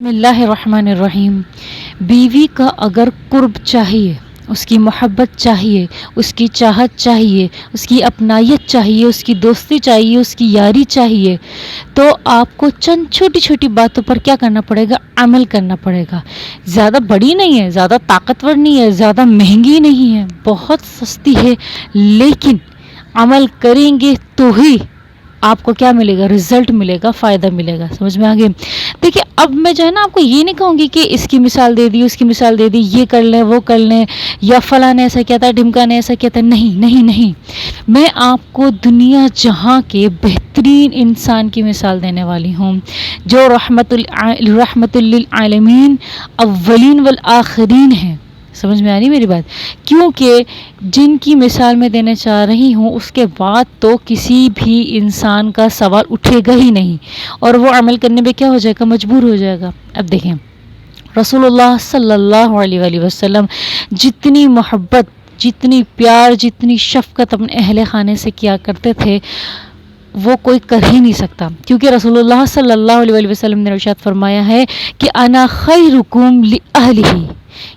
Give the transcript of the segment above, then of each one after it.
بسم اللہ الرحمن الرحیم۔ بیوی کا اگر قرب چاہیے، اس کی محبت چاہیے، اس کی چاہت چاہیے، اس کی اپنائیت چاہیے، اس کی دوستی چاہیے، اس کی یاری چاہیے، تو آپ کو چند چھوٹی چھوٹی باتوں پر کیا کرنا پڑے گا؟ عمل کرنا پڑے گا۔ زیادہ بڑی نہیں ہے، زیادہ طاقتور نہیں ہے، زیادہ مہنگی نہیں ہے، بہت سستی ہے، لیکن عمل کریں گے تو ہی آپ کو کیا ملے گا؟ رزلٹ ملے گا، فائدہ ملے گا۔ سمجھ میں آگے؟ دیکھیں، اب میں جو ہے نا آپ کو یہ نہیں کہوں گی کہ اس کی مثال دے دی، اس کی مثال دے دی، یہ کر لیں وہ کر لیں، یا فلاں نے ایسا کیا تھا، ڈھمکا نے ایسا کیا تھا۔ نہیں، میں آپ کو دنیا جہاں کے بہترین انسان کی مثال دینے والی ہوں، جو رحمت للعالمین اولین والآخرین ہیں۔ سمجھ میں آ رہی میری بات؟ کیونکہ جن کی مثال میں دینے چاہ رہی ہوں اس کے بعد تو کسی بھی انسان کا سوال اٹھے گا ہی نہیں، اور وہ عمل کرنے میں کیا ہو جائے گا؟ مجبور ہو جائے گا۔ اب دیکھیں، رسول اللہ صلی اللہ علیہ وآلہ وسلم جتنی محبت، جتنی پیار، جتنی شفقت اپنے اہل خانے سے کیا کرتے تھے، وہ کوئی کر ہی نہیں سکتا، کیونکہ رسول اللہ صلی اللہ علیہ وآلہ وسلم نے ارشاد فرمایا ہے کہ انا خیرکم لأہلہ،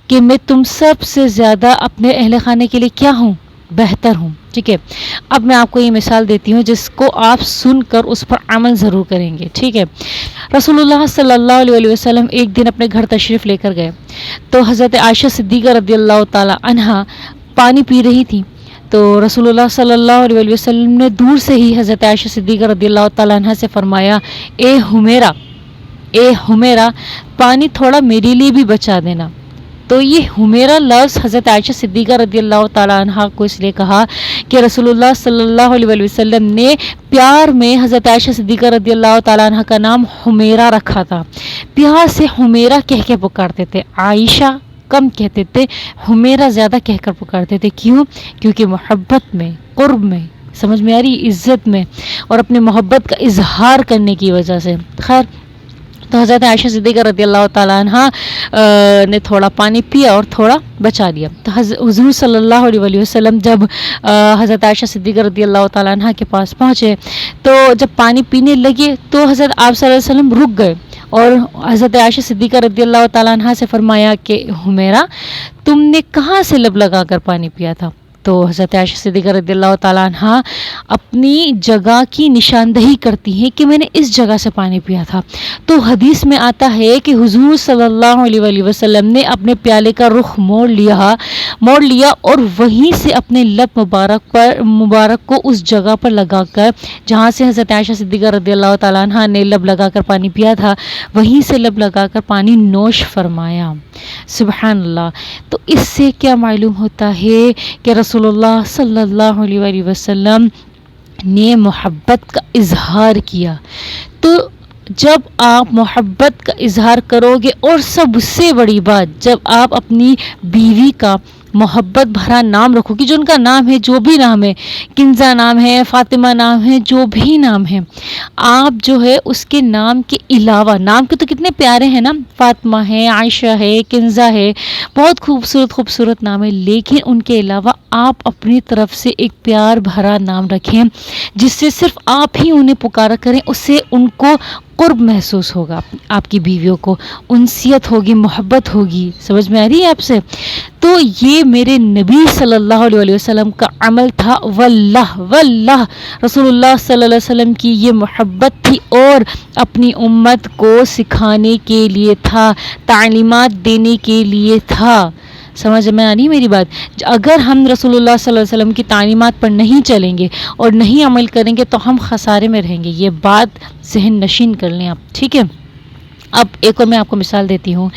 کہ میں تم سب سے زیادہ اپنے اہل خانے کے لیے کیا ہوں؟ بہتر ہوں۔ ٹھیک ہے، اب میں آپ کو یہ مثال دیتی ہوں جس کو آپ سن کر اس پر عمل ضرور کریں گے۔ ٹھیک ہے، رسول اللہ صلی اللہ علیہ وسلم ایک دن اپنے گھر تشریف لے کر گئے، تو حضرت عائشہ صدیقہ رضی اللہ تعالی عنہا پانی پی رہی تھی، تو رسول اللہ صلی اللہ علیہ وسلم نے دور سے ہی حضرت عائشہ صدیقہ رضی اللہ تعالی عنہا سے فرمایا، اے حمیرہ، پانی تھوڑا میرے لیے بھی بچا دینا۔ تو یہ حمیرہ لفظ حضرت عائشہ صدیقہ رضی اللہ تعالی عنہا کو اس لیے کہا کہ رسول اللہ صلی اللہ علیہ وسلم نے پیار میں حضرت عائشہ صدیقہ رضی اللہ تعالی عنہا کا نام حمیرہ رکھا تھا، پیار سے حمیرہ کہہ کے پکارتے تھے، عائشہ کم کہتے تھے، حمیرہ زیادہ کہہ کر پکارتے تھے۔ کیوں؟ کیونکہ محبت میں، قرب میں، سمجھ میں آ رہی، عزت میں، اور اپنے محبت کا اظہار کرنے کی وجہ سے۔ خیر، تو حضرت عائشہ صدیقہ رضی اللہ تعالیٰ عنہ نے تھوڑا پانی پیا اور تھوڑا بچا لیا۔ تو حضور صلی اللہ علیہ وسلم جب حضرت عائشہ صدیقہ رضی اللہ تعالیٰ عنہ کے پاس پہنچے، تو جب پانی پینے لگے تو حضرت آپ صلی اللہ علیہ وسلم رک گئے، اور حضرت عائشہ صدیقہ رضی اللہ تعالیٰ عنہ سے فرمایا کہ حمیرہ، تم نے کہاں سے لب لگا کر پانی پیا تھا؟ تو حضرت عائشہ صدیقہ رضی اللہ تعالیٰ عنہ اپنی جگہ کی نشاندہی کرتی ہیں کہ میں نے اس جگہ سے پانی پیا تھا۔ تو حدیث میں آتا ہے کہ حضور صلی اللہ علیہ وآلہ وسلم نے اپنے پیالے کا رخ موڑ لیا اور وہیں سے اپنے لب مبارک کو اس جگہ پر لگا کر، جہاں سے حضرت عائشہ صدیقہ رضی اللہ تعالیٰ عنہ نے لب لگا کر پانی پیا تھا، وہیں سے لب لگا کر پانی نوش فرمایا۔ سبحان اللہ۔ تو اس سے کیا معلوم ہوتا ہے کہ رسول اللہ صلی اللہ علیہ وآلہ وسلم نے محبت کا اظہار کیا۔ تو جب آپ محبت کا اظہار کرو گے، اور سب سے بڑی بات، جب آپ اپنی بیوی کا محبت بھرا نام رکھو گی، جو ان کا نام ہے، جو بھی نام ہے، کنزہ نام ہے، فاطمہ نام ہے، جو بھی نام ہے، آپ جو ہے اس کے نام کے علاوہ، نام کے تو کتنے پیارے ہیں نا، فاطمہ ہے، عائشہ ہے، کنزہ ہے، بہت خوبصورت نام ہے، لیکن ان کے علاوہ آپ اپنی طرف سے ایک پیار بھرا نام رکھیں، جس سے صرف آپ ہی انہیں پکارا کریں، اس سے ان کو قرب محسوس ہوگا، آپ کی بیویوں کو انسیت ہوگی، محبت ہوگی۔ سمجھ میں آ رہی ہے آپ سے؟ تو یہ میرے نبی صلی اللہ علیہ وسلم کا عمل تھا، واللہ رسول اللہ صلی اللہ علیہ وسلم کی یہ محبت تھی، اور اپنی امت کو سکھانے کے لیے تھا، تعلیمات دینے کے لیے تھا۔ سمجھ میں آ رہی میری بات؟ اگر ہم رسول اللہ صلی اللہ علیہ وسلم کی تعلیمات پر نہیں چلیں گے اور نہیں عمل کریں گے تو ہم خسارے میں رہیں گے، یہ بات ذہن نشین کر لیں آپ۔ ٹھیک ہے، اب ایک اور میں آپ کو مثال دیتی ہوں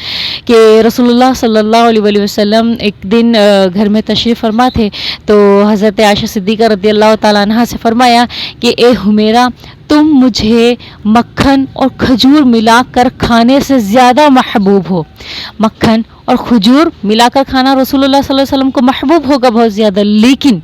کہ رسول اللہ صلی اللہ علیہ وسلم ایک دن گھر میں تشریف فرما تھے، تو حضرت عائشہ صدیقہ رضی اللہ تعالیٰ عنہ سے فرمایا کہ اے حمیرہ، تم مجھے مکھن اور کھجور ملا کر کھانے سے زیادہ محبوب ہو۔ مکھن اور کھجور ملا کر کھانا رسول اللہ صلی اللہ علیہ وسلم کو محبوب ہوگا بہت زیادہ، لیکن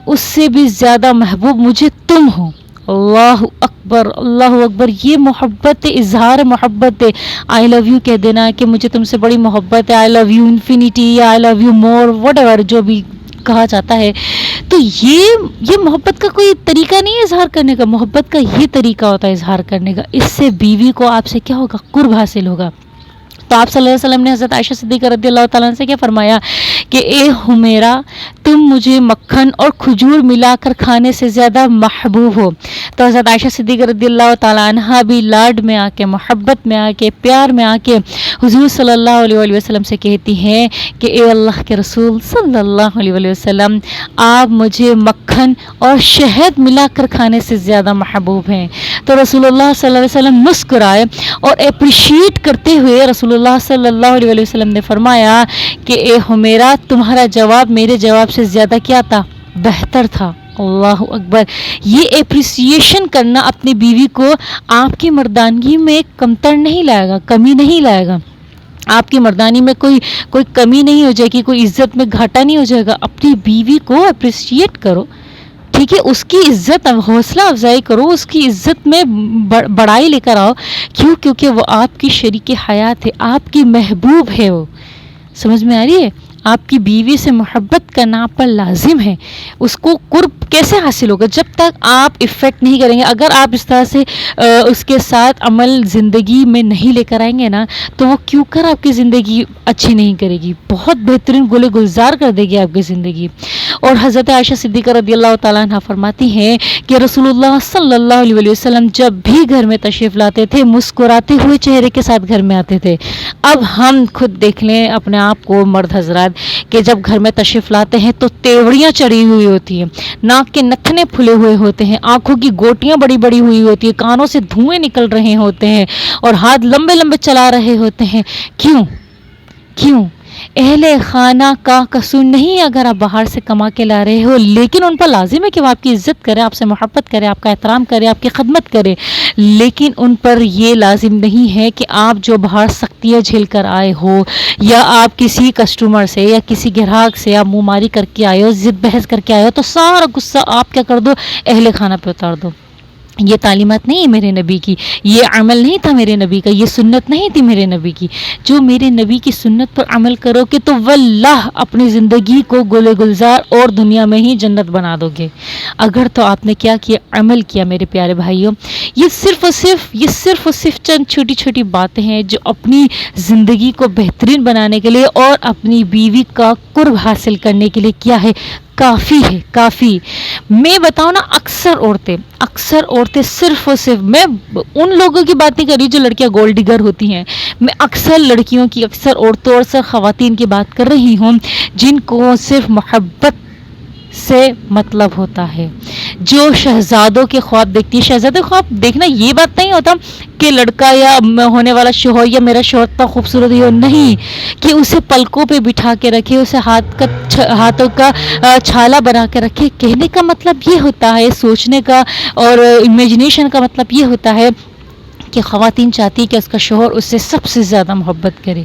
اس سے بھی زیادہ محبوب مجھے تم ہو۔ اللہ اکبر، اللہ اکبر۔ یہ محبت، اظہار محبت ہے۔ آئی لو یو کہہ دینا کہ مجھے تم سے بڑی محبت ہے، I love you infinity, I love you more, whatever جو بھی کہا جاتا ہے۔ تو یہ محبت کا کوئی طریقہ نہیں ہے اظہار کرنے کا، محبت کا یہ طریقہ ہوتا ہے اظہار کرنے کا۔ اس سے بیوی کو آپ سے کیا ہوگا؟ قرب حاصل ہوگا۔ تو آپ صلی اللہ علیہ وسلم نے حضرت عائشہ صدیقہ رضی اللہ تعالیٰ عنہ سے کیا فرمایا کہ اے حمیرہ تم مجھے مکھن اور کھجور ملا کر کھانے سے زیادہ محبوب ہو. تو حضرت عائشہ صدیقہ رضی اللہ تعالیٰ عنہ بھی لاڈ میں آ کے، محبت میں آ کے، پیار میں آ کے حضور صلی اللہ علیہ وآلہ وسلم سے کہتی ہیں کہ اے اللہ کے رسول صلی اللہ علیہ وآلہ وسلم آپ مجھے مکھن اور شہد ملا کر کھانے سے زیادہ محبوب ہیں. تو رسول اللہ صلی اللہ علیہ وسلم مسکرائے اور اپریشیٹ کرتے ہوئے رسول اللہ صلی اللہ علیہ وآلہ وسلم نے فرمایا کہ اے حمیرہ تمہارا جواب میرے جواب سے زیادہ کیا تھا؟ بہتر تھا. اللہ اکبر. یہ اپریسیشن کرنا اپنی بیوی کو آپ کی مردانگی میں کمتر نہیں لائے گا، کمی نہیں لائے گا. آپ کی مردانی میں کوئی کمی نہیں ہو جائے گی، کوئی عزت میں گھاٹا نہیں ہو جائے گا. اپنی بیوی کو اپریشیٹ کرو، ٹھیک ہے، اس کی عزت، حوصلہ افزائی کرو، اس کی عزت میں بڑائی لے کر آؤ. کیونکہ وہ آپ کی شریک حیات ہے، آپ کی محبوب ہے. وہ سمجھ میں آ رہی ہے؟ آپ کی بیوی سے محبت کرنا آپ پر لازم ہے. اس کو قرب کیسے حاصل ہوگا؟ جب تک آپ افیکٹ نہیں کریں گے. اگر آپ اس طرح سے اس کے ساتھ عمل زندگی میں نہیں لے کر آئیں گے نا، تو وہ کیوں کر آپ کی زندگی اچھی نہیں کرے گی، بہت بہترین گلے گلزار کر دے گی آپ کی زندگی. اور حضرت عائشہ صدیقہ رضی اللہ تعالیٰ عنہ فرماتی ہیں کہ رسول اللہ صلی اللہ علیہ وآلہ وسلم جب بھی گھر میں تشریف لاتے تھے مسکراتے ہوئے چہرے کے ساتھ گھر میں آتے تھے. اب ہم خود دیکھ لیں اپنے آپ کو مرد حضرات کہ جب گھر میں تشریف لاتے ہیں تو تیوڑیاں چڑھی ہوئی ہوتی ہیں، ناک کے نتھنے پھلے ہوئے ہوتے ہیں، آنکھوں کی گوٹیاں بڑی بڑی ہوئی ہوتی ہیں، کانوں سے دھوئیں نکل رہے ہوتے ہیں اور ہاتھ لمبے لمبے چلا رہے ہوتے ہیں. کیوں؟ اہل خانہ کا قصور نہیں اگر آپ باہر سے کما کے لا رہے ہو، لیکن ان پر لازم ہے کہ وہ آپ کی عزت کرے، آپ سے محبت کرے، آپ کا احترام کرے، آپ کی خدمت کرے. لیکن ان پر یہ لازم نہیں ہے کہ آپ جو باہر سختیاں جھیل کر آئے ہو، یا آپ کسی کسٹمر سے یا کسی گراہک سے آپ منہ ماری کر کے آئے ہو، ضد بحث کر کے آئے ہو، تو سارا غصہ آپ کیا کر دو؟ اہل خانہ پہ اتار دو. یہ تعلیمات نہیں ہے میرے نبی کی، یہ عمل نہیں تھا میرے نبی کا، یہ سنت نہیں تھی میرے نبی کی. جو میرے نبی کی سنت پر عمل کرو کہ تو واللہ اپنی زندگی کو گل گلزار اور دنیا میں ہی جنت بنا دو گے. اگر تو آپ نے کیا کیا؟ عمل کیا. میرے پیارے بھائیوں، یہ صرف اور صرف چند چھوٹی چھوٹی باتیں ہیں جو اپنی زندگی کو بہترین بنانے کے لیے اور اپنی بیوی کا قرب حاصل کرنے کے لیے کیا ہے، کافی ہے. کافی میں بتاؤں نا، اکثر عورتیں صرف اور صرف، میں ان لوگوں کی بات نہیں کر رہی جو لڑکیاں گولڈ ڈگر ہوتی ہیں، میں اکثر لڑکیوں کی، اکثر عورتوں اور اکثر خواتین کی بات کر رہی ہوں جن کو صرف محبت سے مطلب ہوتا ہے، جو شہزادوں کے خواب دیکھتی ہے. شہزادوں کے خواب دیکھنا یہ بات نہیں ہوتا کہ لڑکا یا ہونے والا شوہر یا میرا شوہر اتنا خوبصورت ہو، نہیں، کہ اسے پلکوں پہ بٹھا کے رکھے، اسے ہاتھوں کا چھالا بنا کے رکھے. کہنے کا مطلب یہ ہوتا ہے، سوچنے کا اور امیجنیشن کا مطلب یہ ہوتا ہے کہ خواتین چاہتی ہے کہ اس کا شوہر اس سے سب سے زیادہ محبت کرے،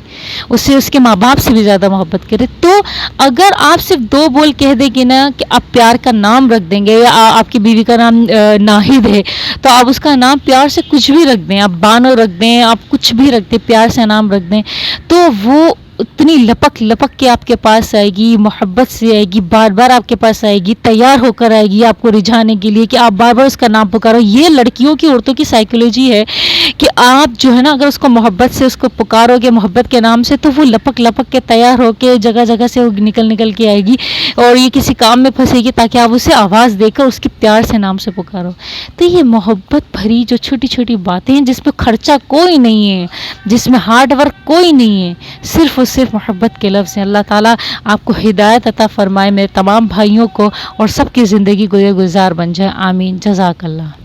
اسے اس کے ماں باپ سے بھی زیادہ محبت کرے. تو اگر آپ صرف دو بول کہہ دیں گے نا کہ آپ پیار کا نام رکھ دیں گے، یا آپ کی بیوی کا نام ناہید ہے تو آپ اس کا نام پیار سے کچھ بھی رکھ دیں، آپ بانو رکھ دیں، آپ کچھ بھی رکھ دیں، پیار سے نام رکھ دیں، تو وہ اتنی لپک کے آپ کے پاس آئے گی، محبت سے آئے گی، بار بار آپ کے پاس آئے گی، تیار ہو کر آئے گی آپ کو رجھانے کے لیے کہ آپ بار بار اس کا نام پکارو. یہ لڑکیوں کی، عورتوں کی سائیکولوجی ہے کہ آپ جو ہے نا اگر اس کو محبت سے اس کو پکارو گے، محبت کے نام سے، تو وہ لپک کے تیار ہو کے جگہ جگہ سے نکل کے آئے گی اور یہ کسی کام میں پھنسے گی تاکہ آپ اسے آواز دے کر اس کے پیار سے نام سے پکارو. تو یہ محبت بھری جو چھوٹی چھوٹی باتیں ہیں جس پہ خرچہ کوئی نہیں ہے، جس میں ہارڈ ورک کوئی نہیں ہے، صرف اور صرف محبت کے لفظ ہیں. اللہ تعالیٰ آپ کو ہدایت عطا فرمائے، میرے تمام بھائیوں کو، اور سب کی زندگی گزار بن جائے. آمین. جزاک اللہ.